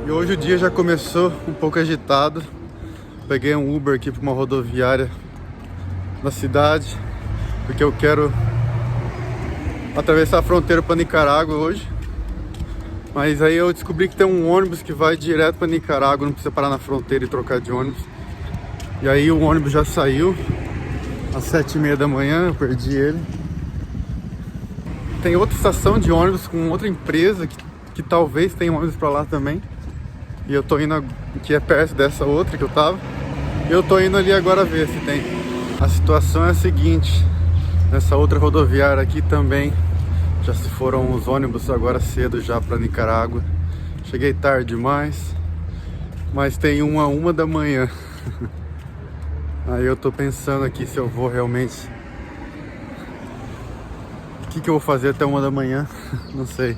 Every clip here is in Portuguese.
E hoje o dia já começou um pouco agitado. Peguei um Uber aqui para uma rodoviária da cidade, porque eu quero atravessar a fronteira para Nicarágua hoje. Mas aí eu descobri que tem um ônibus que vai direto para Nicarágua, não precisa parar na fronteira e trocar de ônibus. E aí o ônibus já saiu às 7h30 da manhã, eu perdi ele. Tem outra estação de ônibus com outra empresa que talvez tenha ônibus para lá também. E eu tô indo, que é perto dessa outra que eu tava. Eu tô indo ali agora ver se tem. A situação é a seguinte: nessa outra rodoviária aqui também já se foram os ônibus agora cedo já para Nicarágua. Cheguei tarde demais, mas tem uma a 1 da manhã. Aí eu tô pensando aqui se eu vou realmente... O que eu vou fazer até 1 da manhã? Não sei.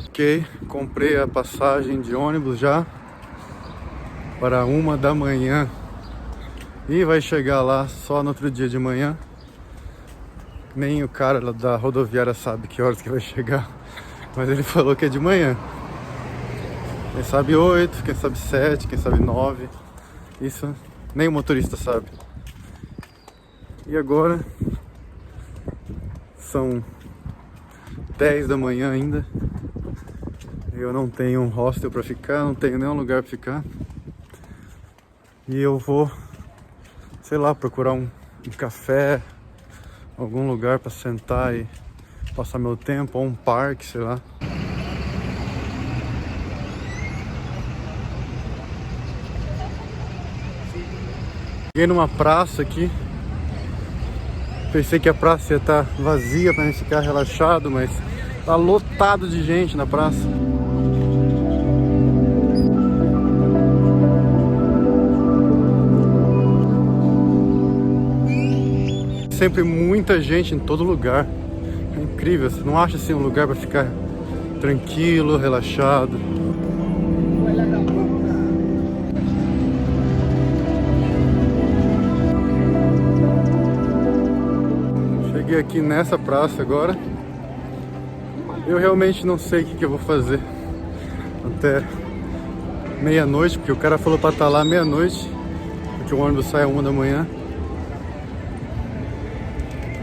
Ok, comprei a passagem de ônibus já para 1 da manhã e vai chegar lá só no outro dia de manhã. Nem o cara da rodoviária sabe que horas que vai chegar, mas ele falou que é de manhã. Quem sabe 8, quem sabe 7, quem sabe 9. Isso nem o motorista sabe. E agora são 10 da manhã ainda. Eu não tenho um hostel para ficar, não tenho nenhum lugar para ficar. E eu vou, sei lá, procurar um café, algum lugar para sentar e passar meu tempo, ou um parque, sei lá. Cheguei numa praça aqui. Pensei que a praça ia estar vazia para mim ficar relaxado, mas tá lotado de gente na praça. Sempre muita gente em todo lugar. É incrível, você não acha assim um lugar para ficar tranquilo, relaxado. Cheguei aqui nessa praça agora. Eu realmente não sei o que eu vou fazer até meia-noite, porque o cara falou para estar lá meia-noite, porque o ônibus sai às 1 da manhã.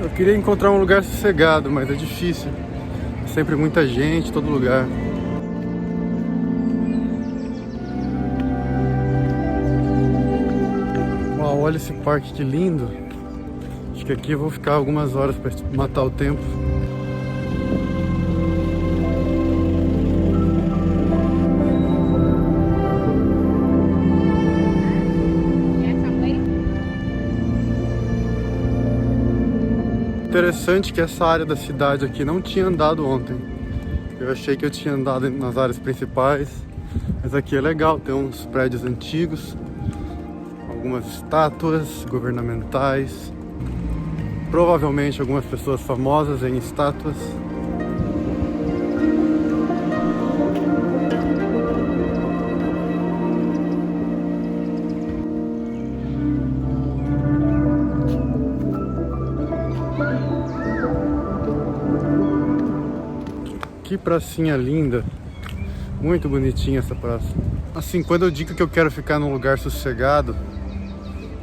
Eu queria encontrar um lugar sossegado, mas é difícil. Sempre muita gente, todo lugar. Uau, olha esse parque que lindo. Acho que aqui eu vou ficar algumas horas para matar o tempo. Interessante que essa área da cidade aqui não tinha andado ontem. Eu achei que eu tinha andado nas áreas principais, mas aqui é legal, tem uns prédios antigos, algumas estátuas governamentais, provavelmente algumas pessoas famosas em estátuas. Que pracinha linda, muito bonitinha essa praça. Assim, quando eu digo que eu quero ficar num lugar sossegado,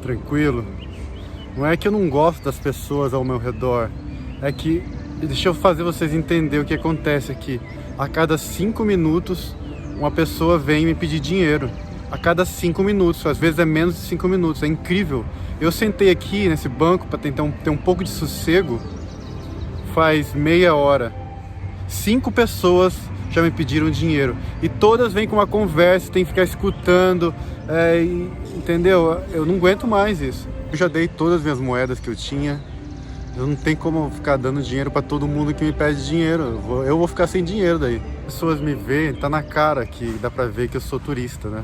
tranquilo, não é que eu não gosto das pessoas ao meu redor, é que, deixa eu fazer vocês entenderem o que acontece aqui. A cada 5 minutos, uma pessoa vem me pedir dinheiro. A cada 5 minutos, às vezes é menos de 5 minutos, é incrível. Eu sentei aqui nesse banco para tentar ter um pouco de sossego, faz meia hora. 5 pessoas já me pediram dinheiro e todas vêm com uma conversa, tem que ficar escutando, entendeu? Eu não aguento mais isso. Eu já dei todas as minhas moedas que eu tinha. Eu não tenho como ficar dando dinheiro para todo mundo que me pede dinheiro. Eu vou ficar sem dinheiro daí. As pessoas me veem, tá na cara que dá pra ver que eu sou turista, né?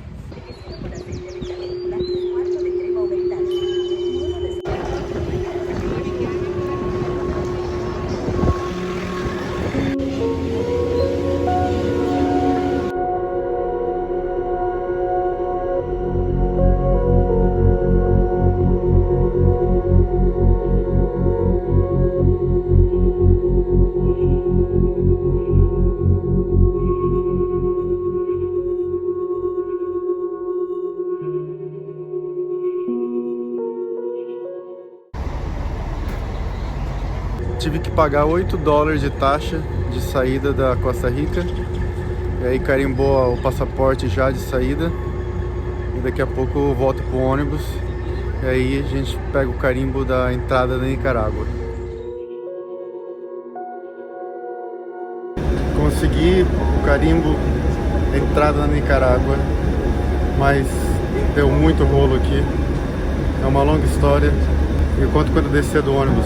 tive que pagar 8 dólares de taxa de saída da Costa Rica. E aí carimbou o passaporte já de saída. E daqui a pouco eu volto pro ônibus. E aí a gente pega o carimbo da entrada da Nicarágua. Consegui o carimbo da entrada da Nicarágua, mas deu muito rolo aqui. É uma longa história. Eu conto quando eu descer do ônibus.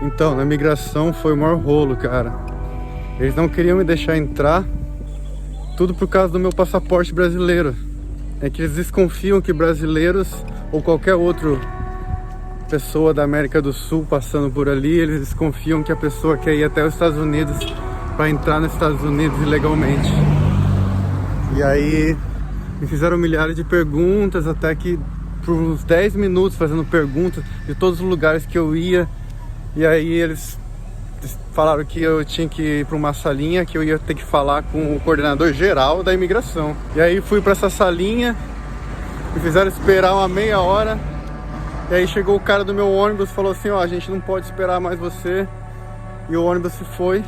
Então, na migração foi o maior rolo, cara. Eles não queriam me deixar entrar, tudo por causa do meu passaporte brasileiro. É que eles desconfiam que brasileiros ou qualquer outra pessoa da América do Sul passando por ali, eles desconfiam que a pessoa quer ir até os Estados Unidos para entrar nos Estados Unidos ilegalmente. E aí me fizeram milhares de perguntas, até que por uns 10 minutos fazendo perguntas de todos os lugares que eu ia. E aí eles falaram que eu tinha que ir para uma salinha, que eu ia ter que falar com o coordenador geral da imigração. E aí fui para essa salinha, me fizeram esperar uma meia hora. E aí chegou o cara do meu ônibus e falou assim, ó, a gente não pode esperar mais você. E o ônibus se foi.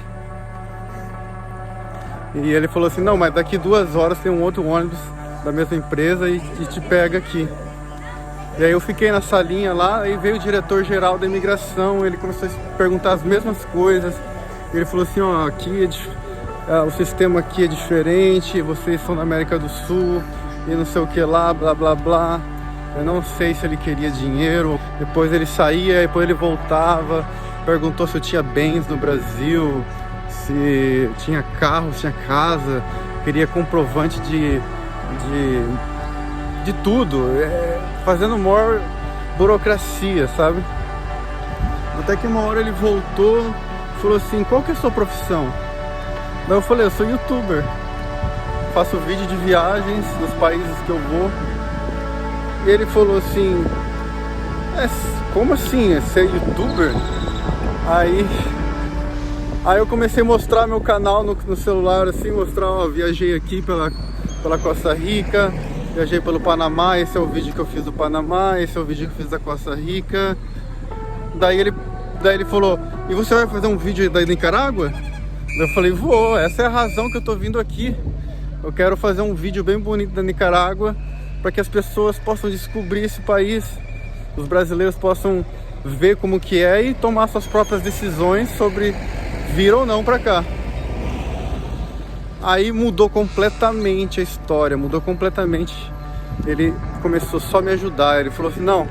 E ele falou assim, não, mas daqui 2 horas tem um outro ônibus da mesma empresa e te pega aqui. E aí eu fiquei na salinha lá, aí veio o diretor-geral da imigração, ele começou a perguntar as mesmas coisas. Ele falou assim, ó, aqui o sistema aqui é diferente, vocês são da América do Sul, e não sei o que lá, blá blá blá. Eu não sei se ele queria dinheiro, depois ele saía, depois ele voltava, perguntou se eu tinha bens no Brasil, se tinha carro, se tinha casa, queria comprovante de tudo, fazendo maior burocracia, sabe? Até que uma hora ele voltou e falou assim, qual que é a sua profissão? Daí eu falei, eu sou youtuber, faço vídeo de viagens dos países que eu vou. E ele falou assim, como assim, é ser youtuber? Aí eu comecei a mostrar meu canal no celular, assim, mostrar, ó, viajei aqui pela Costa Rica, viajei pelo Panamá, esse é o vídeo que eu fiz do Panamá, esse é o vídeo que eu fiz da Costa Rica. Daí ele falou, e você vai fazer um vídeo da Nicarágua? Eu falei, vou, essa é a razão que eu tô vindo aqui. Eu quero fazer um vídeo bem bonito da Nicarágua, para que as pessoas possam descobrir esse país, os brasileiros possam ver como que é e tomar suas próprias decisões sobre vir ou não para cá. Aí mudou completamente a história, mudou completamente. Ele começou só a me ajudar, ele falou assim, não,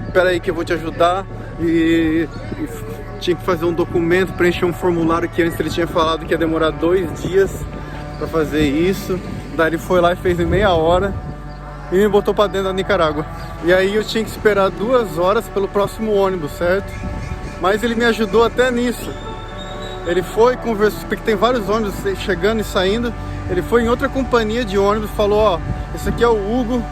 espera aí que eu vou te ajudar. E tinha que fazer um documento, preencher um formulário que antes ele tinha falado que ia demorar 2 dias para fazer isso. Daí ele foi lá e fez em meia hora e me botou para dentro da Nicarágua. E aí eu tinha que esperar 2 horas pelo próximo ônibus, certo? Mas ele me ajudou até nisso. Ele foi, conversou, porque tem vários ônibus chegando e saindo. Ele foi em outra companhia de ônibus, falou, ó, esse aqui é o Hugo,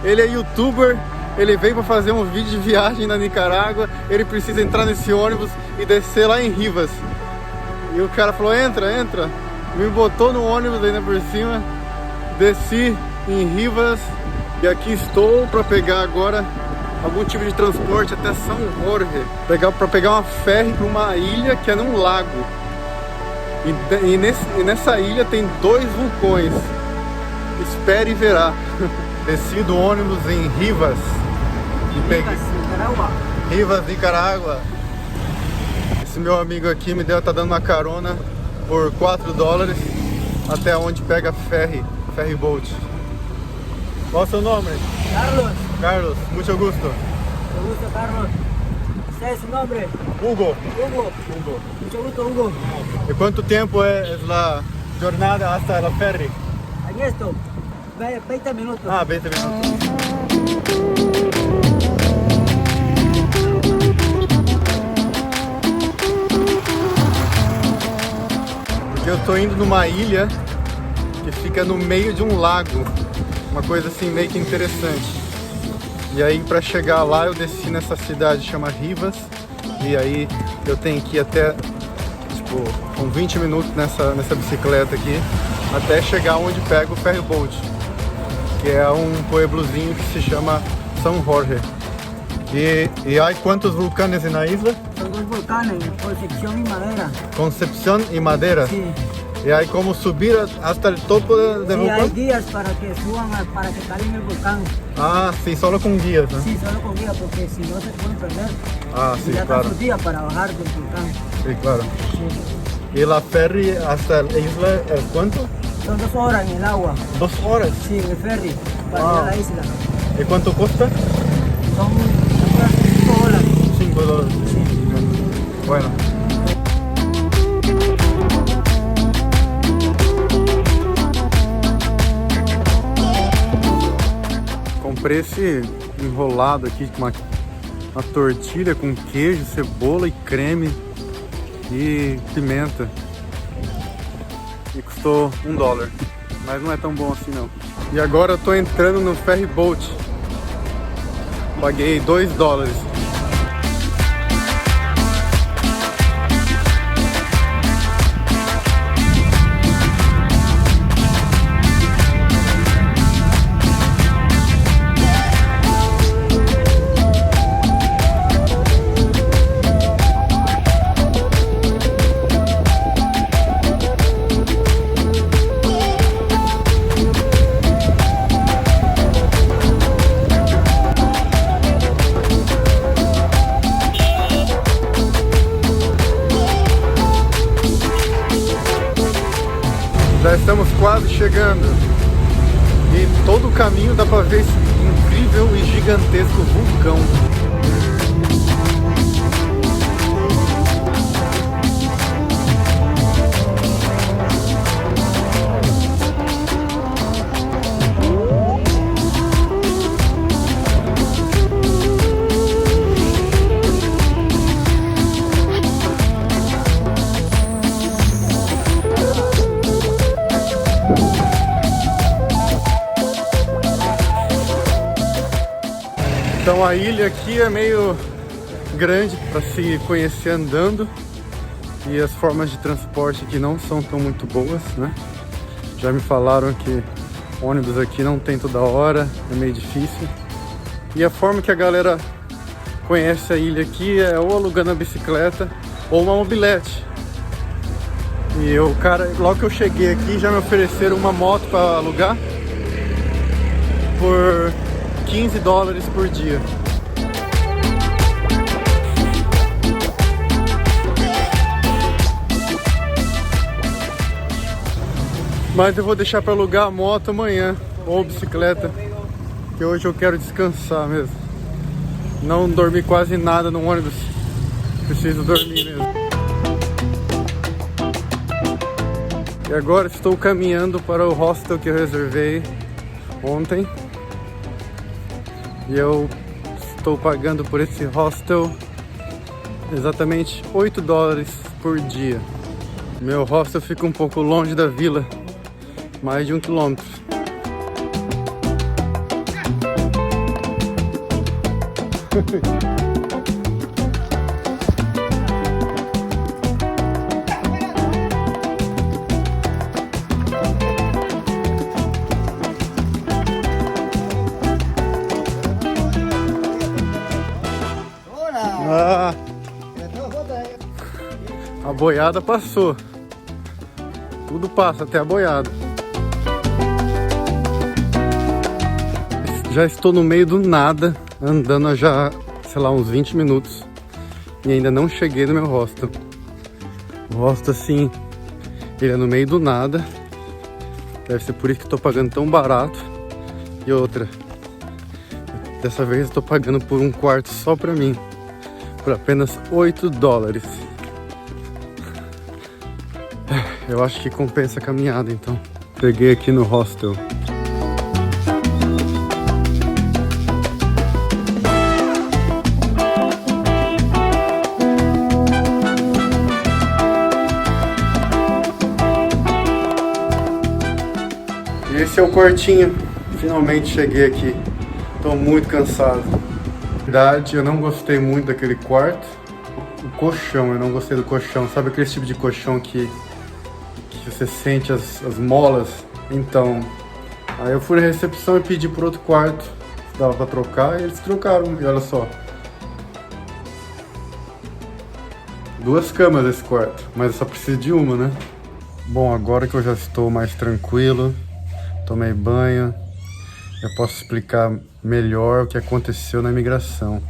ele é youtuber, ele veio para fazer um vídeo de viagem na Nicarágua, ele precisa entrar nesse ônibus e descer lá em Rivas. E o cara falou, entra, me botou no ônibus ainda por cima, desci em Rivas e aqui estou para pegar agora algum tipo de transporte até São Jorge, para pegar uma ferry para uma ilha que é num lago. E nessa ilha tem 2 vulcões. Espere e verá. Desci do ônibus em Rivas e peguei Rivas, Nicarágua. Esse meu amigo aqui tá dando uma carona por 4 dólares até onde pega ferry boat. Qual é o seu nome? Carlos, muito gusto. Mucho gusto, Carlos. ¿Cuál es su nombre? Hugo. Mucho gusto, Hugo. ¿Y cuánto tiempo es la jornada hasta la ferry? ¿En esto? 20 minutos. Ah, 20 minutos. Porque eu tô indo numa ilha que fica no meio de um lago. Uma coisa assim meio que interessante. E aí pra chegar lá eu desci nessa cidade que chama Rivas. E aí eu tenho que ir até, tipo, com 20 minutos nessa bicicleta aqui, até chegar onde pego o ferry boat, que é um pueblozinho que se chama São Jorge. E há quantos vulcanes na isla? Son 2 volcanes, Concepción y Madera. Concepción y Madera. Sí. Y hay como subir hasta el topo del Sí, hay volcán. guías para que suban, para que calen el volcán. Ah, sí, solo con guías, ¿no? Sí, solo con guía, porque si no se pueden perder. Ah, Y sí, ya claro. están sus días para bajar del volcán. Sí, claro. Sí. ¿Y la ferry hasta la isla es cuánto? Son 2 horas en el agua. 2 horas. Sí, en el ferry, para ir a la isla. ¿Y cuánto cuesta? Son 5 dólares. $5. Sí. Bueno. Comprei esse enrolado aqui com uma tortilha com queijo, cebola e creme e pimenta. E custou $1, mas não é tão bom assim não. E agora eu tô entrando no ferry boat. Paguei $2. Já estamos quase chegando e todo o caminho dá para ver esse incrível e gigantesco vulcão. Então a ilha aqui é meio grande para se conhecer andando e as formas de transporte aqui não são tão muito boas, né? Já me falaram que ônibus aqui não tem toda hora, é meio difícil. E a forma que a galera conhece a ilha aqui é ou alugando a bicicleta ou uma mobilete. E o cara, logo que eu cheguei aqui, já me ofereceram uma moto para alugar por $15 por dia. Mas eu vou deixar para alugar a moto amanhã ou bicicleta, que hoje eu quero descansar mesmo. Não dormi quase nada no ônibus, preciso dormir mesmo. E agora estou caminhando para o hostel que eu reservei ontem. E eu estou pagando por esse hostel exatamente $8 por dia. Meu hostel fica um pouco longe da vila, mais de 1 quilômetro. Ah, a boiada passou. Tudo passa, até a boiada. Já estou no meio do nada, andando há já, sei lá, uns 20 minutos. E ainda não cheguei no meu hostel. O hostel, assim, ele é no meio do nada. Deve ser por isso que estou pagando tão barato. E outra, dessa vez estou pagando por um quarto só pra mim, por apenas $8. Eu acho que compensa a caminhada, então. Peguei aqui no hostel. Esse é o quartinho. Finalmente cheguei aqui. Tô muito cansado. Na verdade, eu não gostei muito daquele quarto. O colchão, eu não gostei do colchão. Sabe aquele tipo de colchão que você sente as molas? Então, aí eu fui na recepção e pedi por outro quarto. Se dava pra trocar, e eles trocaram. E olha só. 2 camas esse quarto, mas eu só preciso de uma, né? Bom, agora que eu já estou mais tranquilo, tomei banho, eu posso explicar melhor o que aconteceu na imigração.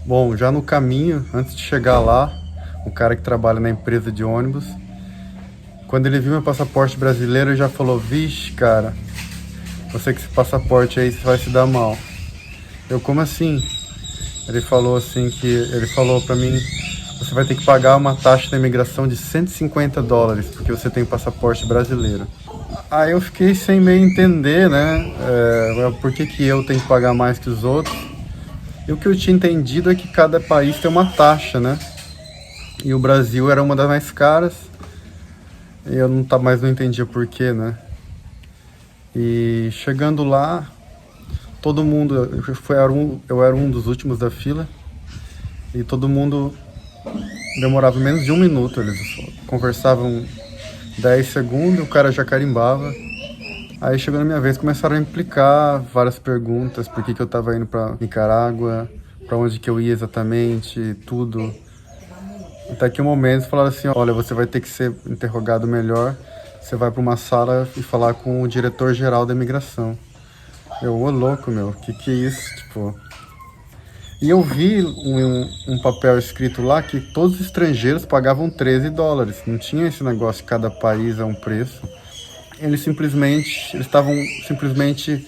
Bom, já no caminho, antes de chegar lá, o cara que trabalha na empresa de ônibus, quando ele viu meu passaporte brasileiro, ele já falou: vixe, cara, você com esse passaporte aí, você vai se dar mal. Eu, como assim? Ele falou assim que, ele falou pra mim: você vai ter que pagar uma taxa da imigração de $150, porque você tem passaporte brasileiro. Aí eu fiquei sem meio entender, né, por que eu tenho que pagar mais que os outros. E o que eu tinha entendido é que cada país tem uma taxa, né, e o Brasil era uma das mais caras, e eu não entendia por quê, né. E chegando lá, todo mundo, eu era um dos últimos da fila, e todo mundo demorava menos de 1 minuto, eles conversavam 10 segundos, o cara já carimbava. Aí chegou na minha vez, começaram a implicar várias perguntas, por que eu tava indo pra Nicarágua, pra onde que eu ia exatamente, tudo. Até que um momento falaram assim: olha, você vai ter que ser interrogado melhor, você vai pra uma sala e falar com o diretor-geral da imigração. Eu, ô louco, meu, que é isso, tipo... E eu vi um papel escrito lá que todos os estrangeiros pagavam $13. Não tinha esse negócio de cada país a um preço. Eles estavam simplesmente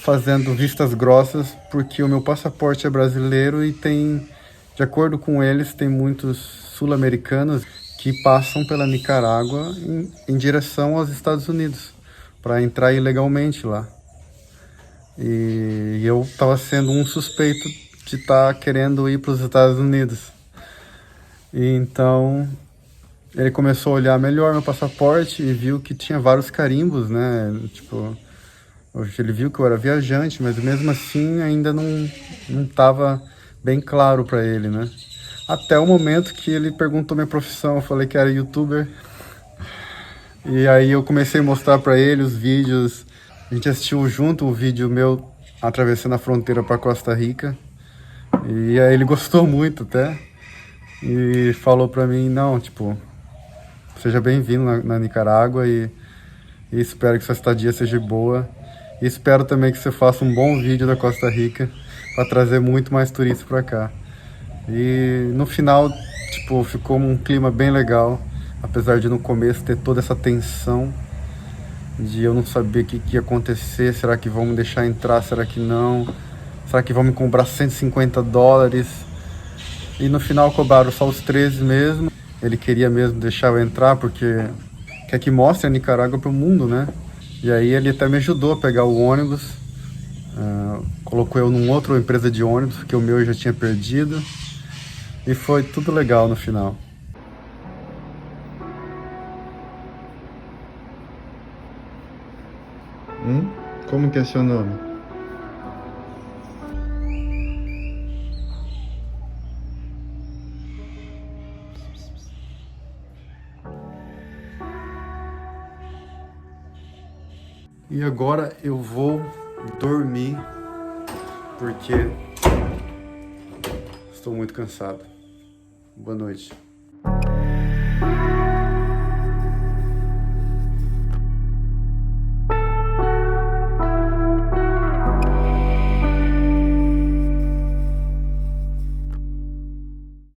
fazendo vistas grossas porque o meu passaporte é brasileiro e tem, de acordo com eles, tem muitos sul-americanos que passam pela Nicarágua em direção aos Estados Unidos para entrar ilegalmente lá. E eu estava sendo um suspeito de estar querendo ir para os Estados Unidos. E então ele começou a olhar melhor meu passaporte e viu que tinha vários carimbos, né? Tipo, ele viu que eu era viajante, mas mesmo assim ainda não estava bem claro para ele, né? Até o momento que ele perguntou minha profissão, eu falei que era youtuber. E aí eu comecei a mostrar para ele os vídeos. A gente assistiu junto um vídeo meu atravessando a fronteira para Costa Rica. E aí ele gostou muito até. E falou pra mim: não, tipo, seja bem-vindo na Nicarágua e espero que sua estadia seja boa. E espero também que você faça um bom vídeo da Costa Rica para trazer muito mais turistas para cá. E no final, tipo, ficou um clima bem legal, apesar de no começo ter toda essa tensão de eu não saber o que ia acontecer. Será que vão me deixar entrar? Será que não? Será que vão me cobrar $150? E no final cobraram só os 13 mesmo. Ele queria mesmo deixar eu entrar porque quer que mostre a Nicarágua para o mundo, né? E aí ele até me ajudou a pegar o ônibus. Colocou eu num outra empresa de ônibus, porque o meu eu já tinha perdido. E foi tudo legal no final. Como que é seu nome? E agora eu vou dormir porque estou muito cansado. Boa noite.